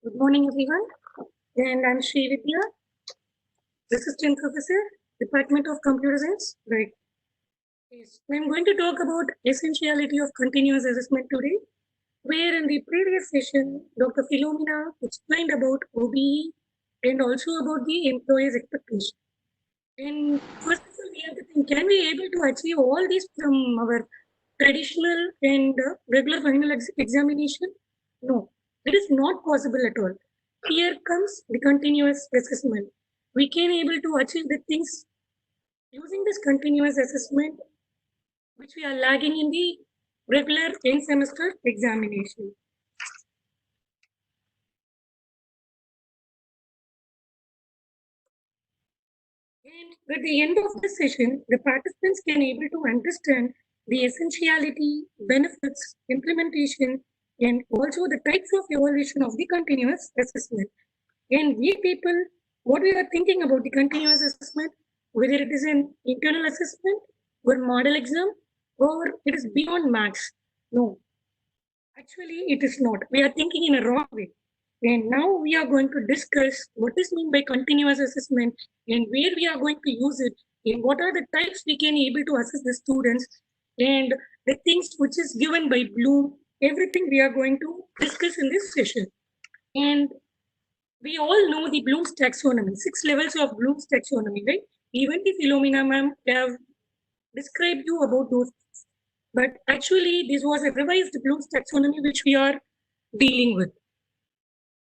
Good morning, everyone. And I'm Sri Vidya, Assistant Professor, Department of Computer Science. Right. Yes. I'm going to talk about essentiality of continuous assessment today, where in the previous session, Dr. Philomena explained about OBE and also about the employee's expectation. And first of all, we have to think, can we able to achieve all this from our traditional and regular final examination? No, it is not possible at all. Here comes the continuous assessment. We can able to achieve the things using this continuous assessment, which we are lagging in the regular end semester examination. And at the end of this session, the participants can able to understand the essentiality, benefits, implementation, and also the types of evaluation of the continuous assessment. And we people, what we are thinking about the continuous assessment, whether it is an internal assessment or model exam, or it is beyond marks. No, actually it is not. We are thinking in a wrong way. And now we are going to discuss what is meant by continuous assessment and where we are going to use it and what are the types we can able to assess the students and the things which is given by Bloom, everything we are going to discuss in this session. And we all know the Bloom's taxonomy, 6 levels of Bloom's taxonomy, right? Even the Philomena ma'am have described you about those. But actually, this was a revised Bloom's taxonomy which we are dealing with.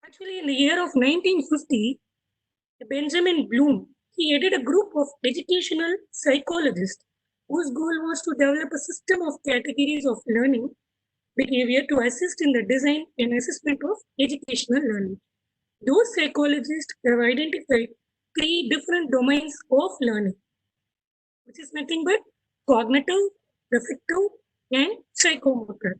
Actually, in the year of 1950, Benjamin Bloom, he headed a group of educational psychologists whose goal was to develop a system of categories of learning behavior to assist in the design and assessment of educational learning. Those psychologists have identified 3 different domains of learning, which is nothing but cognitive, affective, and psychomotor.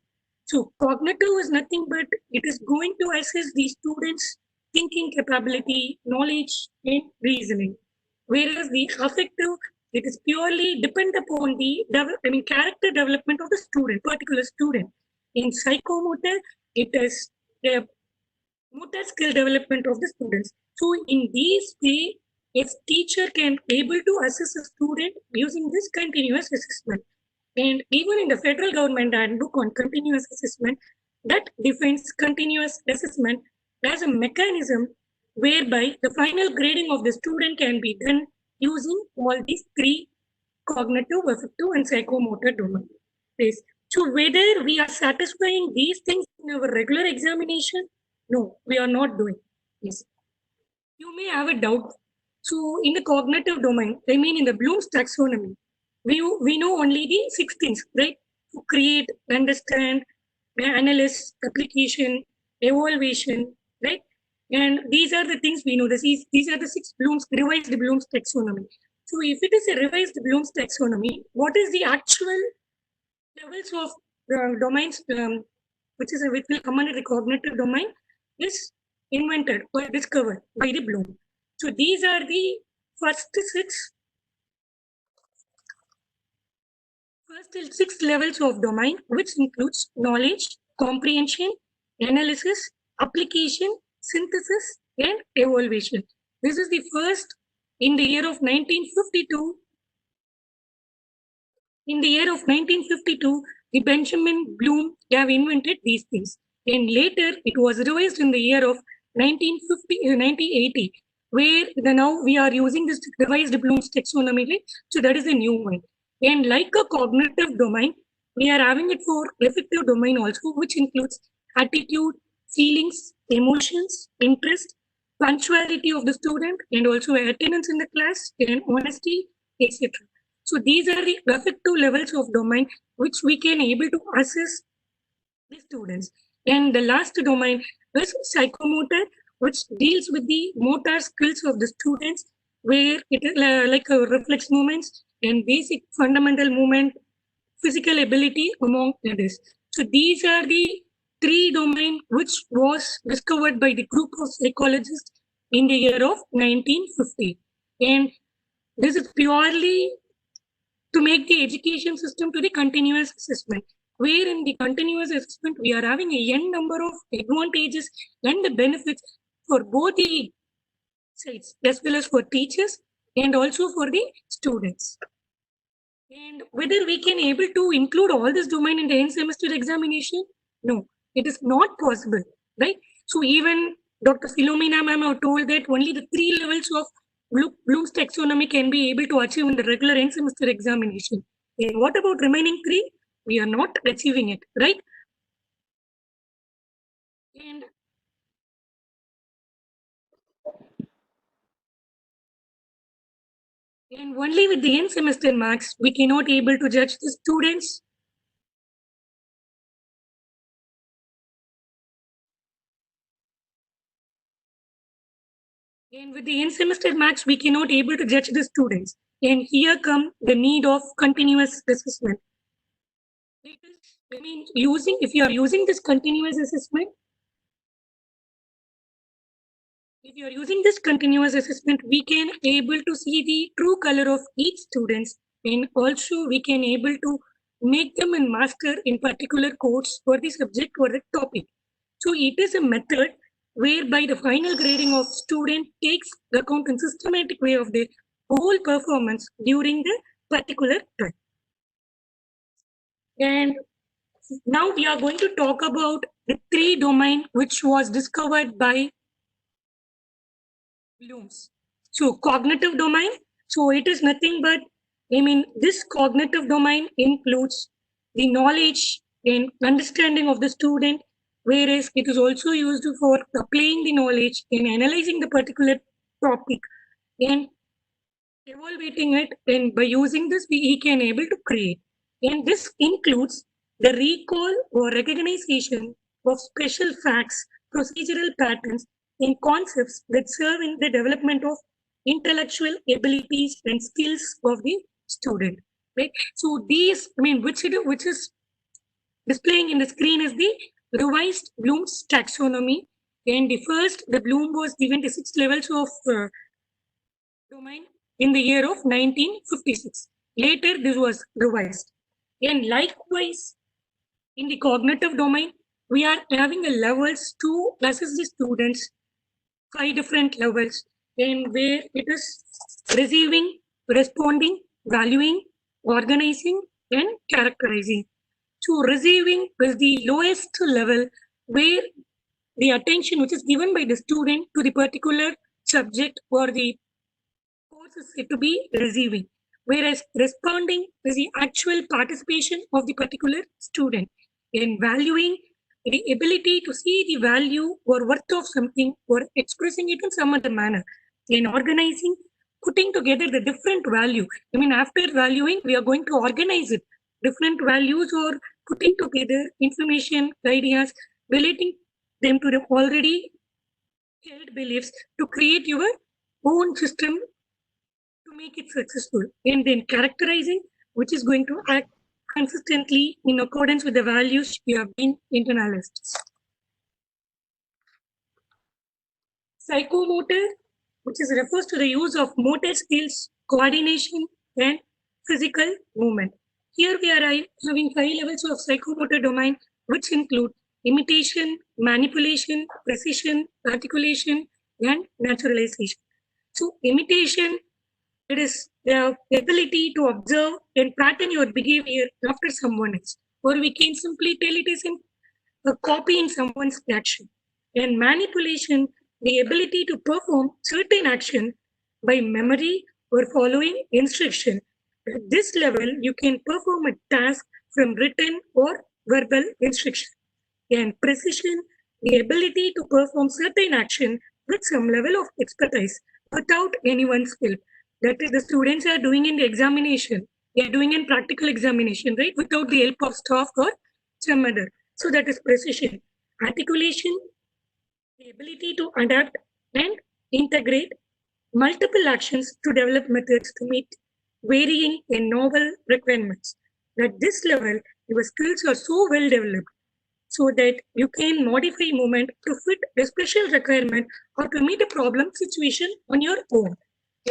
So, cognitive is nothing but it is going to assess the students' thinking capability, knowledge, and reasoning. Whereas the affective, it is purely depend upon the character development of the student, particular student. In psychomotor, it is the motor skill development of the students. So in these way, a teacher can able to assess a student using this continuous assessment. And even in the federal government handbook on continuous assessment, that defines continuous assessment as a mechanism whereby the final grading of the student can be done using all these 3 cognitive, affective, and psychomotor domains. Yes. So whether we are satisfying these things in our regular examination, no, we are not doing. Yes. You may have a doubt. So in the cognitive domain, I mean in the Bloom's taxonomy, we know only the 6 things, right? To create, understand, analyze, application, evaluation, right? And these are the things we know. These are the 6 revised Bloom's taxonomy. So if it is a revised Bloom's taxonomy, what is the actual levels of domains, which will come under the cognitive domain, is invented or discovered by the Bloom. So these are the first six levels of domain, which includes knowledge, comprehension, analysis, application, synthesis, and evaluation. This is the first in the year of 1952. In the year of 1952, the Benjamin Bloom have invented these things. And later, it was revised in the year of 1980, where now we are using this revised Bloom's taxonomy. So that is a new one. And like a cognitive domain, we are having it for affective domain also, which includes attitude, feelings, emotions, interest, punctuality of the student, and also attendance in the class, and honesty, etc. So these are the affective levels of domain which we can able to assess the students. And the last domain is psychomotor, which deals with the motor skills of the students, where it is like reflex movements and basic fundamental movement, physical ability among others. So these are the 3 domain which was discovered by the group of psychologists in the year of 1950. And this is purely to make the education system to the continuous assessment. where in the continuous assessment, we are having a n number of advantages and the benefits for both the sides, as well as for teachers and also for the students. And whether we can able to include all this domain in the end semester examination? No, it is not possible, right? So even Dr. Philomena ma'am have told that only the 3 levels of Bloom's taxonomy can be able to achieve in the regular end semester examination. And what about remaining 3? We are not achieving it, right? And only with the end semester marks, we cannot able to judge the students. And with the end semester marks, we cannot able to judge the students. And here come the need of continuous assessment. I mean, if you are using this continuous assessment, we can able to see the true color of each students, and also we can able to make them a master in particular course for the subject or the topic. So it is a method whereby the final grading of student takes account in systematic way of their whole performance during the particular time. And now we are going to talk about the 3 domain which was discovered by Bloom's. So cognitive domain, so it is nothing but, this cognitive domain includes the knowledge and understanding of the student, whereas it is also used for applying the knowledge in analyzing the particular topic and evaluating it, and by using this we can able to create. And this includes the recall or recognition of special facts, procedural patterns, and concepts that serve in the development of intellectual abilities and skills of the student. Right? So these, which is displaying in the screen is the revised Bloom's taxonomy. And the Bloom was given the 6 levels of domain in the year of 1956. Later, this was revised. And likewise, in the cognitive domain, we are having a levels to assess the students, 5 different levels, and where it is receiving, responding, valuing, organizing, and characterizing. So receiving is the lowest level where the attention which is given by the student to the particular subject or the course is said to be receiving, whereas responding is the actual participation of the particular student. In valuing, the ability to see the value or worth of something or expressing it in some other manner. In organizing, putting together the different value. After valuing, we are going to organize it. Different values or putting together information, ideas, relating them to the already held beliefs to create your own system to make it successful. And then characterizing, which is going to act consistently in accordance with the values you have been internalized. Psychomotor, which refers to the use of motor skills, coordination, and physical movement. Here we are having 5 levels of psychomotor domain, which include imitation, manipulation, precision, articulation, and naturalization. So imitation, it is the ability to observe and pattern your behavior after someone else. Or we can simply tell it is a copy in someone's action. And manipulation, the ability to perform certain action by memory or following instruction. At this level, you can perform a task from written or verbal instruction. And precision, the ability to perform certain action with some level of expertise without anyone's help. That is, the students are doing in the examination. They are doing in practical examination, right? Without the help of staff or some other. So that is precision. Articulation, the ability to adapt and integrate multiple actions to develop methods to meet varying and novel requirements. At this level, your skills are so well developed so that you can modify movement to fit a special requirement or to meet a problem situation on your own.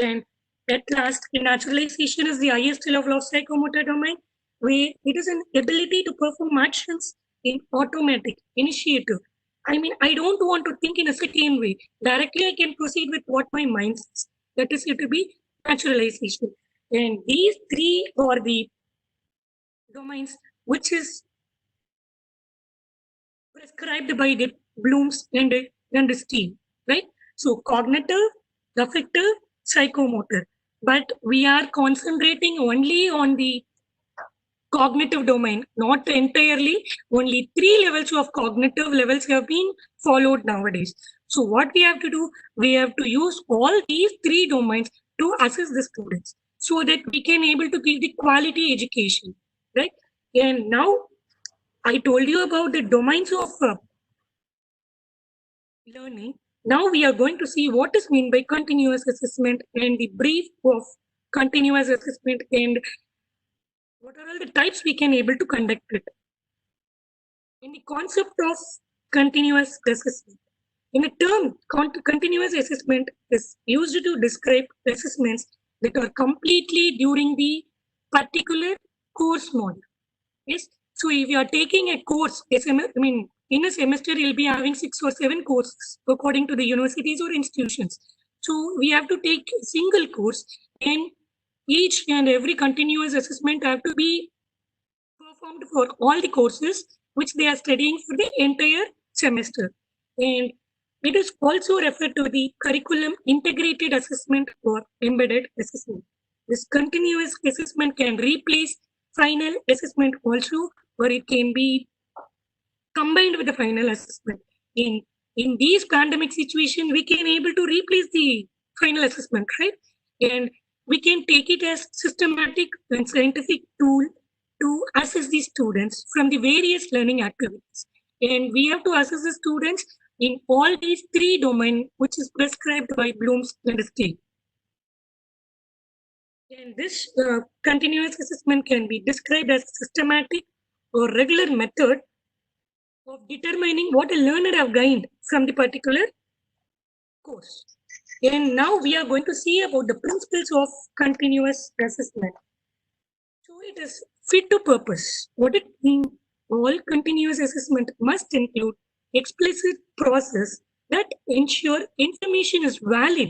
And at last, naturalization is the highest level of psychomotor domain, where it is an ability to perform actions in automatic initiative. I mean, I don't want to think in a second way. Directly, I can proceed with what my mind says. That is it to be naturalization. And these three are the domains which is prescribed by the Bloom's and Steele, right? So cognitive, affective, psychomotor. But we are concentrating only on the cognitive domain, not entirely. Only three levels of cognitive levels have been followed nowadays. So what we have to do, we have to use all these three domains to assess the students so that we can able to give the quality education, right? And now I told you about the domains of learning. Now we are going to see what is meant by continuous assessment and the brief of continuous assessment and what are all the types we can able to conduct it. In the concept of continuous assessment, in a term, continuous assessment is used to describe assessments that are completely during the particular course module. Yes. So if you are taking a course, I mean, in a semester, you'll be having 6 or 7 courses according to the universities or institutions. So we have to take a single course, and each and every continuous assessment have to be performed for all the courses which they are studying for the entire semester. And it is also referred to the curriculum integrated assessment or embedded assessment. This continuous assessment can replace final assessment also, or it can be combined with the final assessment. In these pandemic situation, we can able to replace the final assessment, right? And we can take it as systematic and scientific tool to assess the students from the various learning activities. And we have to assess the students in all these three domains, which is prescribed by Bloom's and Steele. And this continuous assessment can be described as systematic or regular method of determining what a learner have gained from the particular course. And now we are going to see about the principles of continuous assessment. So it is fit to purpose. What it means, all continuous assessment must include explicit process that ensure information is valid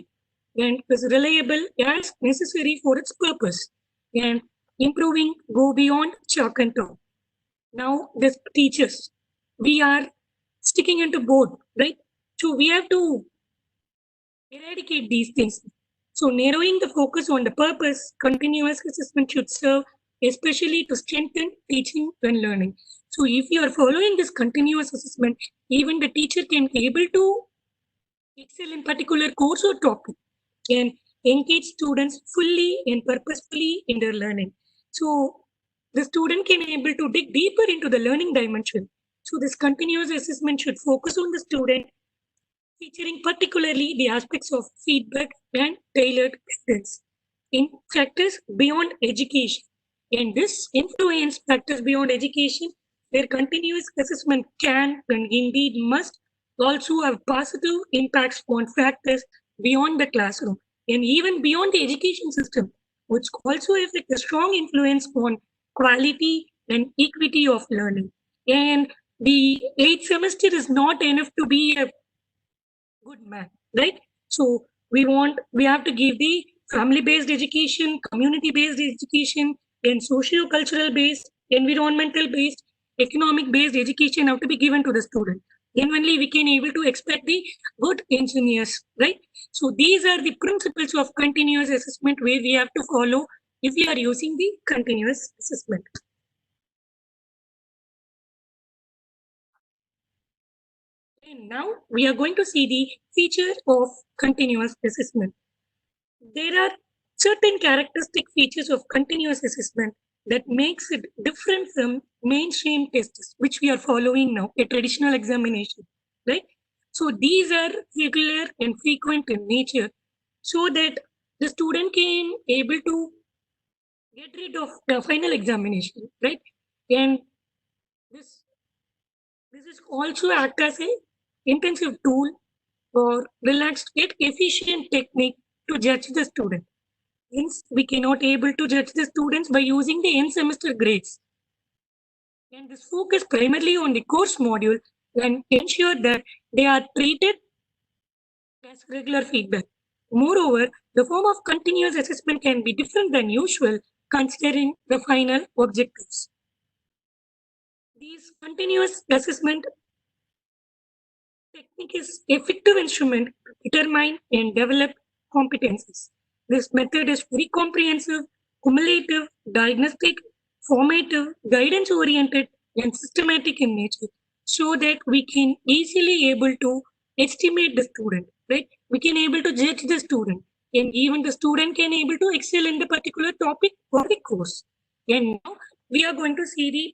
and is reliable as necessary for its purpose. And improving go beyond chalk and talk. Now this teachers, we are sticking into board, right? So we have to eradicate these things. So narrowing the focus on the purpose, continuous assessment should serve especially to strengthen teaching and learning. So if you are following this continuous assessment, even the teacher can be able to excel in particular course or topic and engage students fully and purposefully in their learning. So the student can able to dig deeper into the learning dimension. So this continuous assessment should focus on the student, featuring particularly the aspects of feedback and tailored guidance in factors beyond education. And this influence factors beyond education, where continuous assessment can and indeed must also have positive impacts on factors beyond the classroom and even beyond the education system, which also affect a strong influence on quality and equity of learning. And the 8th semester is not enough to be a good man, right? So we have to give the family-based education, community-based education, and socio-cultural based, environmental based, economic based education have to be given to the student. Then only we can able to expect the good engineers, right? So these are the principles of continuous assessment where we have to follow if we are using the continuous assessment. And now we are going to see the feature of continuous assessment. There are certain characteristic features of continuous assessment that makes it different from mainstream tests, which we are following now, a traditional examination, right? So these are regular and frequent in nature, so that the student can able to get rid of the final examination, right? And this this is also act as a intensive tool or relaxed yet efficient technique to judge the student. Hence, we cannot able to judge the students by using the end semester grades. And this focus primarily on the course module and ensure that they are treated as regular feedback. Moreover, the form of continuous assessment can be different than usual considering the final objectives. These continuous assessment technique is effective instrument to determine and develop competencies. This method is very comprehensive, cumulative, diagnostic, formative, guidance oriented, and systematic in nature, so that we can easily able to estimate the student, right? We can able to judge the student, and even the student can able to excel in the particular topic or the course. And now we are going to see the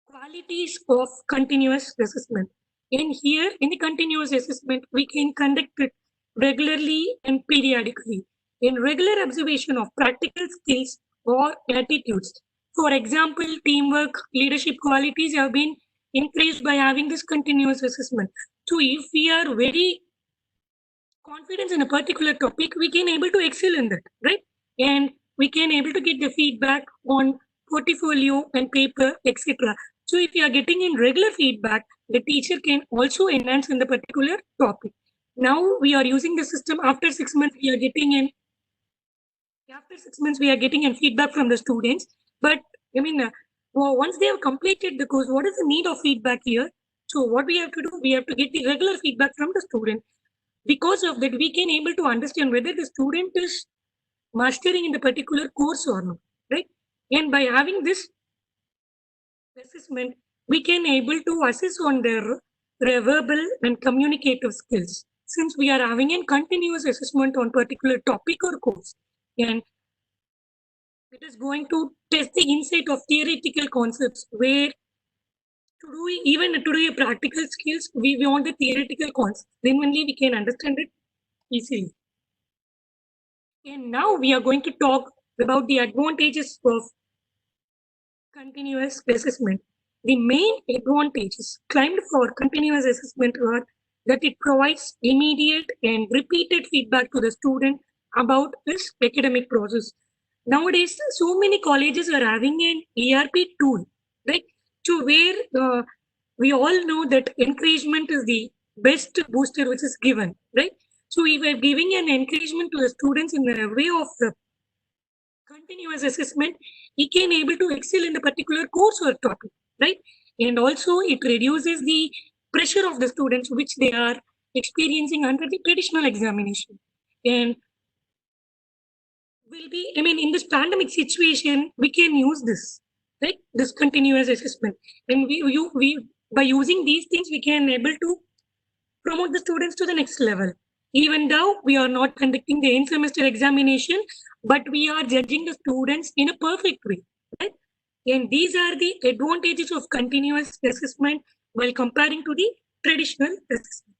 qualities of continuous assessment. And here in the continuous assessment, we can conduct it regularly and periodically in regular observation of practical skills or attitudes. For example, teamwork, leadership qualities have been increased by having this continuous assessment. So if we are very confident in a particular topic, we can able to excel in that, right? And we can able to get the feedback on portfolio and paper, etc. So if you are getting in regular feedback, the teacher can also enhance in the particular topic. Now we are using the system. After 6 months, we are getting in. After 6 months, we are getting in feedback from the students. But I mean, once they have completed the course, what is the need of feedback here? So what we have to do, we have to get the regular feedback from the student. Because of that, we can able to understand whether the student is mastering in the particular course or not, right? And by having this assessment, we can able to assess on their verbal and communicative skills. Since we are having a continuous assessment on particular topic or course, and it is going to test the insight of theoretical concepts where even to do a practical skills, we want the theoretical concepts. Then only we can understand it easily. And now we are going to talk about the advantages of continuous assessment. The main advantages claimed for continuous assessment are that it provides immediate and repeated feedback to the student about this academic process. Nowadays, so many colleges are having an ERP tool, right? To where we all know that encouragement is the best booster which is given, right? So we were giving an encouragement to the students in the way of continuous assessment, he can able to excel in the particular course or topic, right? And also it reduces the pressure of the students which they are experiencing under the traditional examination. And will be, I mean, in this pandemic situation, we can use this, right? This continuous assessment. And we by using these things, we can able to promote the students to the next level. Even though we are not conducting the end semester examination, but we are judging the students in a perfect way, right? And these are the advantages of continuous assessment while comparing to the traditional assessment.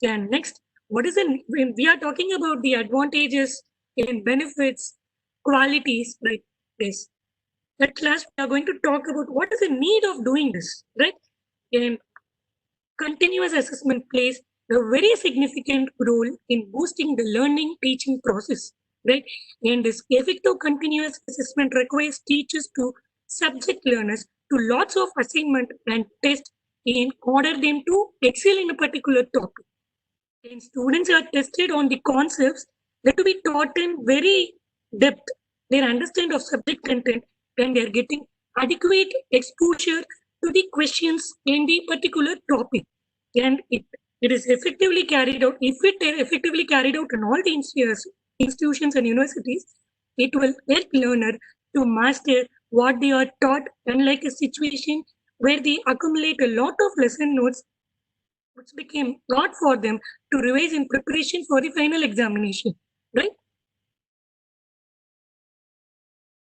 And next, what is when we are talking about the advantages and benefits, qualities, right? This. At last, we are going to talk about what is the need of doing this, right? And continuous assessment plays a very significant role in boosting the learning teaching process, right? And this effective continuous assessment requires teachers to subject learners to lots of assignment and test in order them to excel in a particular topic. And students are tested on the concepts that to be taught in very depth, their understanding of subject content, and they're getting adequate exposure to the questions in the particular topic. And it is effectively carried out, if it is effectively carried out in all the institutions and universities, it will help learner to master what they are taught, unlike a situation where they accumulate a lot of lesson notes which became hard for them to revise in preparation for the final examination, right?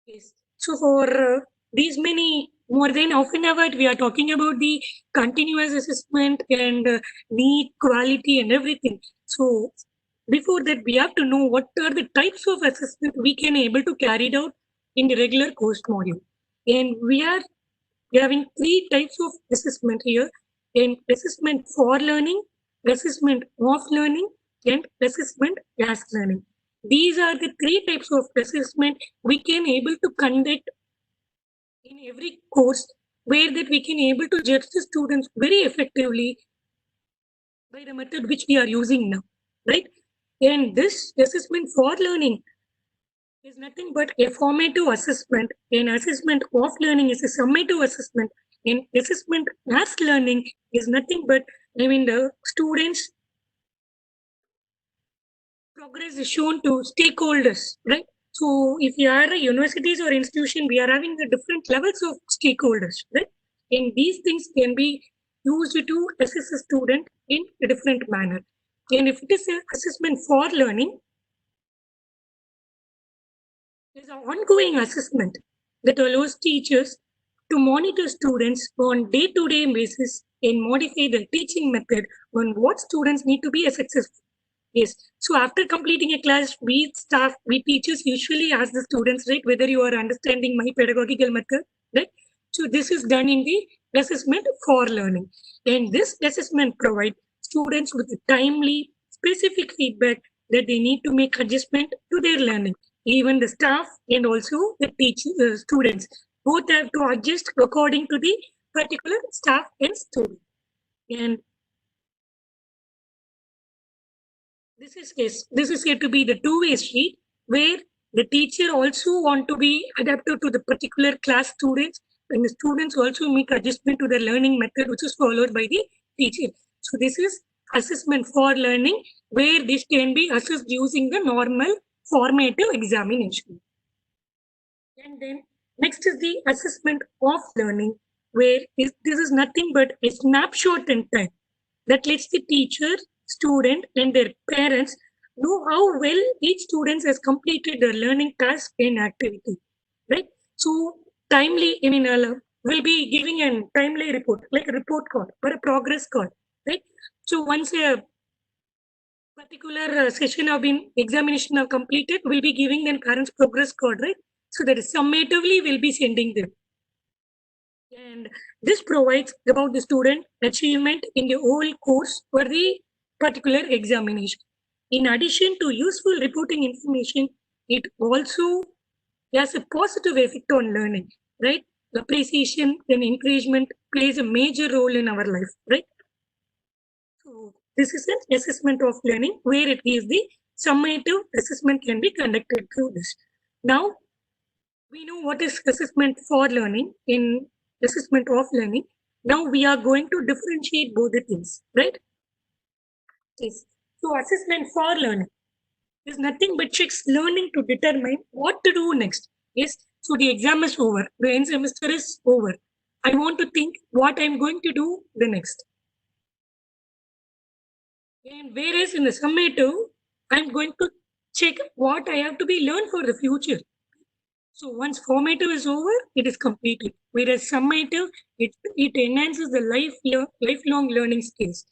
Yes. So for these many more than half an hour, we are talking about the continuous assessment and need, quality, and everything. So before that, we have to know what are the types of assessment we can able to carry out in the regular course module. And we are having three types of assessment here: in assessment for learning, assessment of learning, and assessment as learning. these are the three types of assessment we can able to conduct in every course, where that we can able to judge the students very effectively by the method which we are using now, right? And this assessment for learning is nothing but a formative assessment. An assessment of learning is a summative assessment. An assessment as learning is nothing but, the students' progress is shown to stakeholders, right? So if you are a universities or institution, we are having the different levels of stakeholders, right? And these things can be used to assess a student in a different manner. And if it is an assessment for learning, it is an ongoing assessment that allows teachers to monitor students on day-to-day basis and modify the teaching method on what students need to be a successful. Yes. So after completing a class, we teachers usually ask the students, right, whether you are understanding my pedagogical method, right? So this is done in the assessment for learning. And this assessment provides students with timely, specific feedback that they need to make adjustment to their learning. Even the staff and also the students both have to adjust according to the particular staff and student. And this is said to be the two-way street, where the teacher also want to be adapted to the particular class students, and the students also make adjustment to the learning method which is followed by the teacher. So this is assessment for learning, where this can be assessed using the normal formative examination. And then next is the assessment of learning, where this is nothing but a snapshot in time that lets the teacher, student, and their parents know how well each student has completed their learning task and activity, right? So timely, will be giving a timely report, like a report card or a progress card, right? So once a particular session have been examination have completed, will be giving them parents progress card, right? So that is summatively will be sending them. And this provides about the student achievement in the whole course for the particular examination. In addition to useful reporting information, it also has a positive effect on learning, right? Appreciation and encouragement plays a major role in our life, right? So this is an assessment of learning, where it is the summative assessment can be conducted through this. Now we know what is assessment for learning in assessment of learning. Now we are going to differentiate both the things, right? Yes. So assessment for learning is nothing but checks learning to determine what to do next. Yes. So the exam is over, the end semester is over. I want to think what I'm going to do the next. And whereas in the summative, I'm going to check what I have to be learned for the future. So once formative is over, it is completed. Whereas summative, it enhances the lifelong learning skills.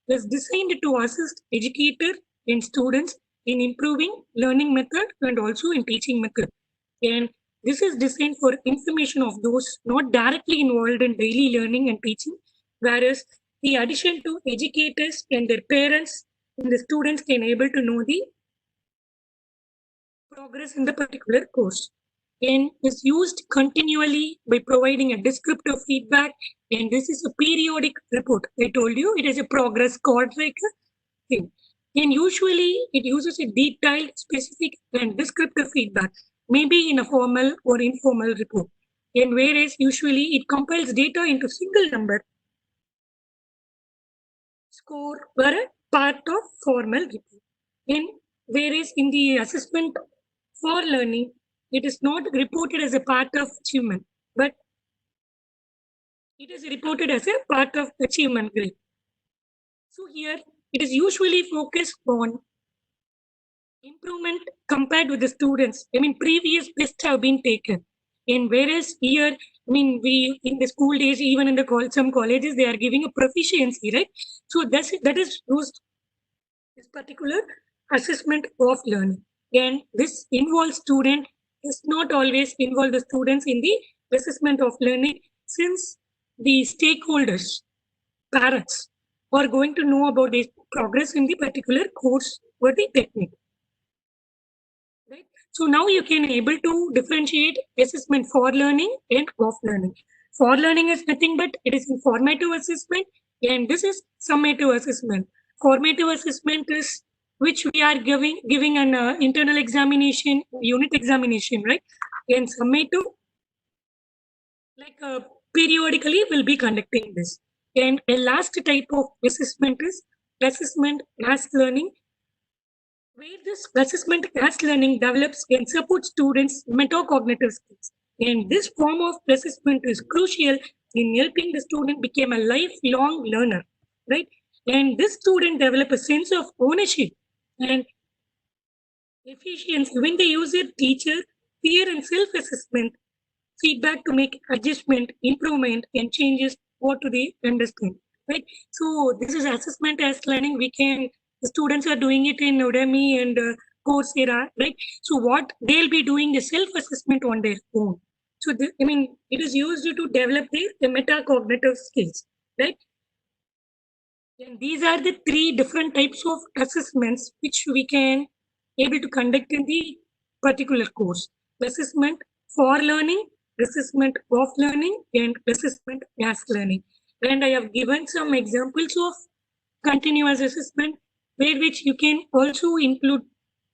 It is designed to assist educators and students in improving learning method and also in teaching method. And this is designed for information of those not directly involved in daily learning and teaching, whereas the addition to educators and their parents and the students can able to know the progress in the particular course, and is used continually by providing a descriptive feedback, and this is a periodic report. I told you it is a progress card like thing, and usually it uses a detailed, specific, and descriptive feedback, maybe in a formal or informal report, and whereas usually it compiles data into single number score were a part of formal report. In whereas in the assessment for learning, it is not reported as a part of achievement, but it is reported as a part of achievement grade. So here it is usually focused on improvement compared with the students. Previous tests have been taken. And whereas here, we in the school days, even in the some colleges, they are giving a proficiency, right? So that is used this particular assessment of learning. And this involves student does not always involve the students in the assessment of learning, since the stakeholders, parents, are going to know about the progress in the particular course or the technique. So now you can able to differentiate assessment for learning and off learning. For learning is nothing but it is informative assessment, and this is summative assessment. Formative assessment is which we are giving an internal examination, unit examination, right? And summative, like periodically we'll be conducting this. And a last type of assessment is assessment as learning, where this assessment as learning develops and supports students' metacognitive skills. And this form of assessment is crucial in helping the student become a lifelong learner, right? And this student develop a sense of ownership and efficiency when they use their teacher, peer, and self-assessment feedback to make adjustment, improvement, and changes what do they understand, right? So this is assessment as learning. We can the students are doing it in Udemy and Coursera, right? So what they'll be doing is self-assessment on their own. So I mean, it is used to develop the metacognitive skills, right? And these are the three different types of assessments which we can able to conduct in the particular course. Assessment for learning, assessment of learning, and assessment as learning. And I have given some examples of continuous assessment where which you can also include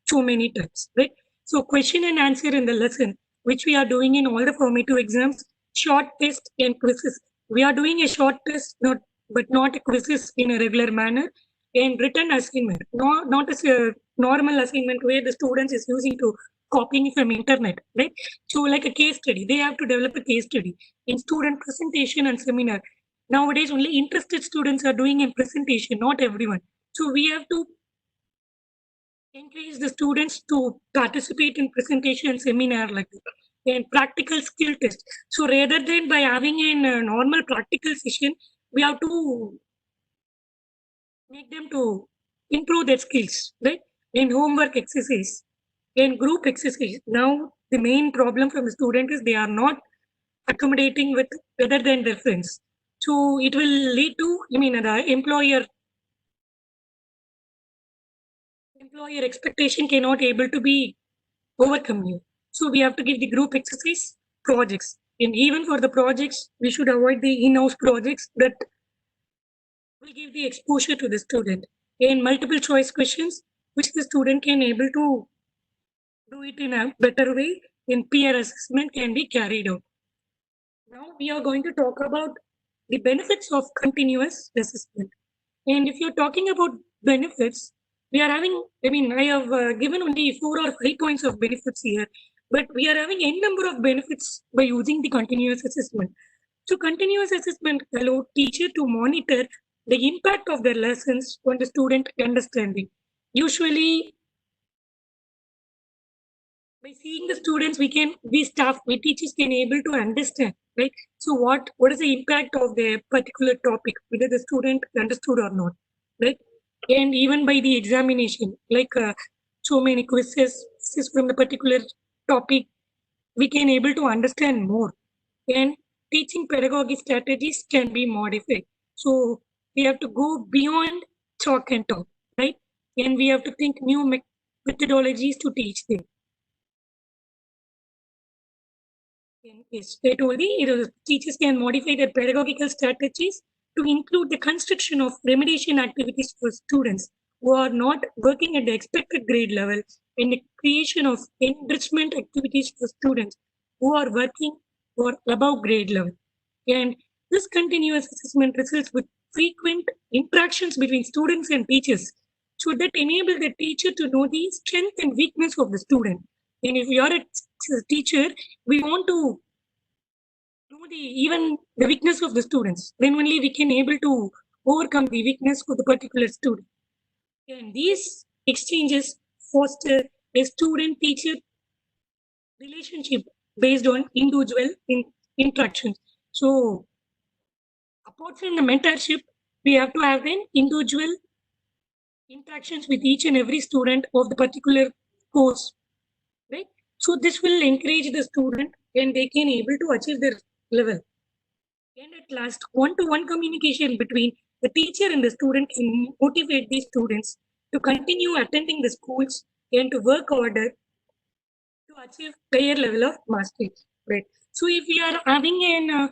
so many types, right? So question and answer in the lesson, which we are doing in all the formative exams, short test and quizzes. We are doing a short test, but not a quizzes in a regular manner, and written assignment, not as a normal assignment where the students is using to copying from internet, right? So like a case study, they have to develop a case study in student presentation and seminar. Nowadays, only interested students are doing a presentation, not everyone. So we have to encourage the students to participate in presentation seminar like that and practical skill test. So rather than by having a normal practical session, we have to make them to improve their skills, right? In homework exercise, in group exercise. Now the main problem from the student is they are not accommodating with other than their friends. So it will lead to, I mean, the employer expectation cannot able to be overcome here. So we have to give the group exercise projects. And even for the projects, we should avoid the in-house projects that will give the exposure to the student. And multiple choice questions, which the student can able to do it in a better way in peer assessment can be carried out. Now we are going to talk about the benefits of continuous assessment. And if you're talking about benefits, we are having, I mean, I have given only 4 or 5 points of benefits here, but we are having n number of benefits by using the continuous assessment. So continuous assessment allow teacher to monitor the impact of their lessons on the student understanding. Usually by seeing the students we teachers can able to understand, right? So what is the impact of the particular topic, whether the student understood or not, right? And even by the examination, like so many quizzes from the particular topic, we can able to understand more, and teaching pedagogy strategies can be modified. So we have to go beyond chalk and talk, right? And we have to think new methodologies to teach them. Yes, they told me teachers can modify their pedagogical strategies to include the construction of remediation activities for students who are not working at the expected grade level and the creation of enrichment activities for students who are working or above grade level. And this continuous assessment results with frequent interactions between students and teachers so that enable the teacher to know the strength and weakness of the student. And if you are a teacher, we want to know even the weakness of the students. Then only we can able to overcome the weakness of the particular student. And these exchanges foster a student-teacher relationship based on individual interactions. So apart from the mentorship, we have to have an individual interactions with each and every student of the particular course, right? So this will encourage the student and they can able to achieve their level. And at last, one-to-one communication between the teacher and the student can motivate these students to continue attending the schools and to work harder to achieve higher level of mastery, right? So if we are having an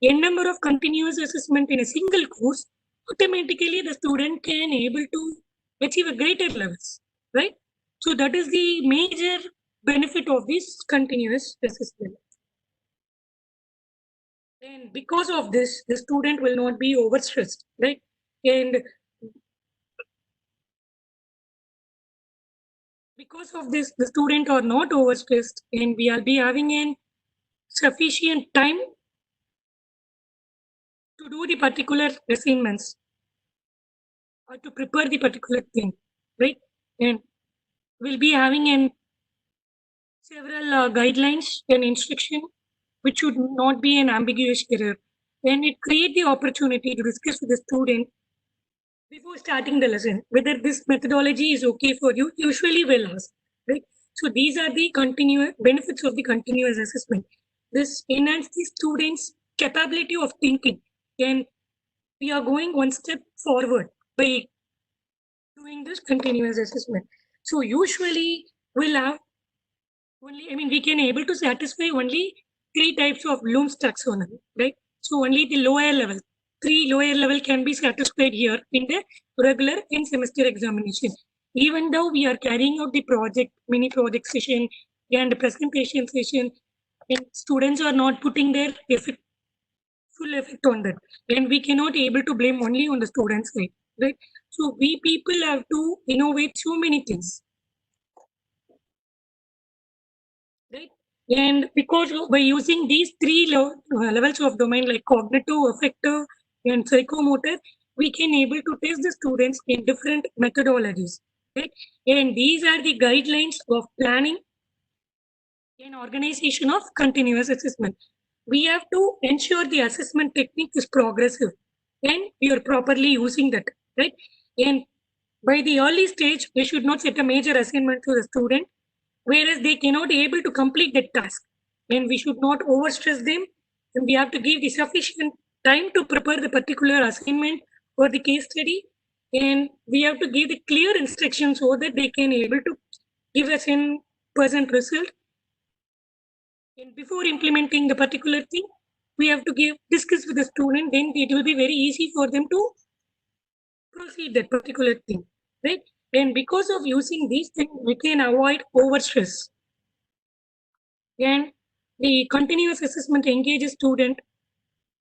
n number of continuous assessment in a single course, automatically the student can able to achieve a greater levels, right? So that is the major benefit of this continuous assessment. And because of this, the student will not be overstressed, right? And because of this, the student are not overstressed, and we will be having an sufficient time to do the particular assignments or to prepare the particular thing, right? And we'll be having an several guidelines and instruction which should not be an ambiguous error, and it create the opportunity to discuss with the student before starting the lesson whether this methodology is okay for you. Usually we'll ask, right? So these are the continuous benefits of the continuous assessment. This enhance the students capability of thinking, and we are going one step forward by doing this continuous assessment. So usually we'll have only, I mean, we can able to satisfy only three types of Bloom's taxonomy, right? So only the lower level, three lower level can be satisfied here in the regular in semester examination. Even though we are carrying out the project, mini project session and presentation session, and students are not putting their effort, full effect on that, and we cannot able to blame only on the students side, right? So we people have to innovate so many things, right? And because by using these three levels of domain like cognitive, affective, and psychomotor, we can able to test the students in different methodologies, right? And these are the guidelines of planning and organization of continuous assessment. We have to ensure the assessment technique is progressive and we are properly using that, right? And by the early stage, we should not set a major assignment to the student, whereas they cannot be able to complete that task. And we should not overstress them. And we have to give the sufficient time to prepare the particular assignment or the case study. And we have to give the clear instructions so that they can able to give us 10% result. And before implementing the particular thing, we have to discuss with the student, then it will be very easy for them to proceed that particular thing, right? And because of using these things, we can avoid overstress. And the continuous assessment engages student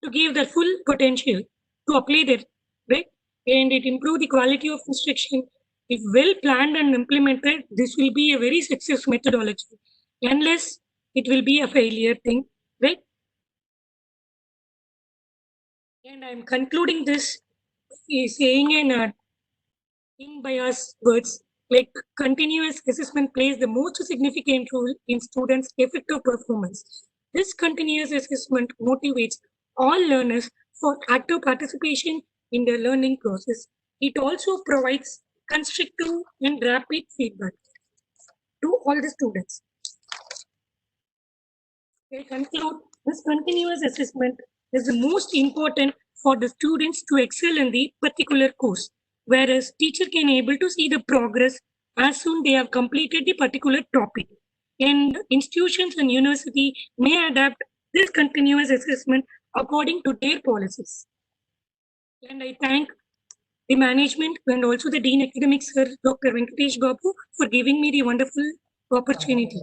to give their full potential to apply their, right? And it improve the quality of instruction. If well planned and implemented, this will be a very successful methodology. Unless it will be a failure thing, right? And I'm concluding this saying in bias words like continuous assessment plays the most significant role in students' effective performance. This continuous assessment motivates all learners for active participation in the learning process. It also provides constructive and rapid feedback to all the students. I conclude this continuous assessment is the most important for the students to excel in the particular course, whereas teacher can able to see the progress as soon they have completed the particular topic. And institutions and university may adapt this continuous assessment according to their policies. And I thank the management and also the Dean Academics, Sir Dr. Venkatesh Babu, for giving me the wonderful opportunity.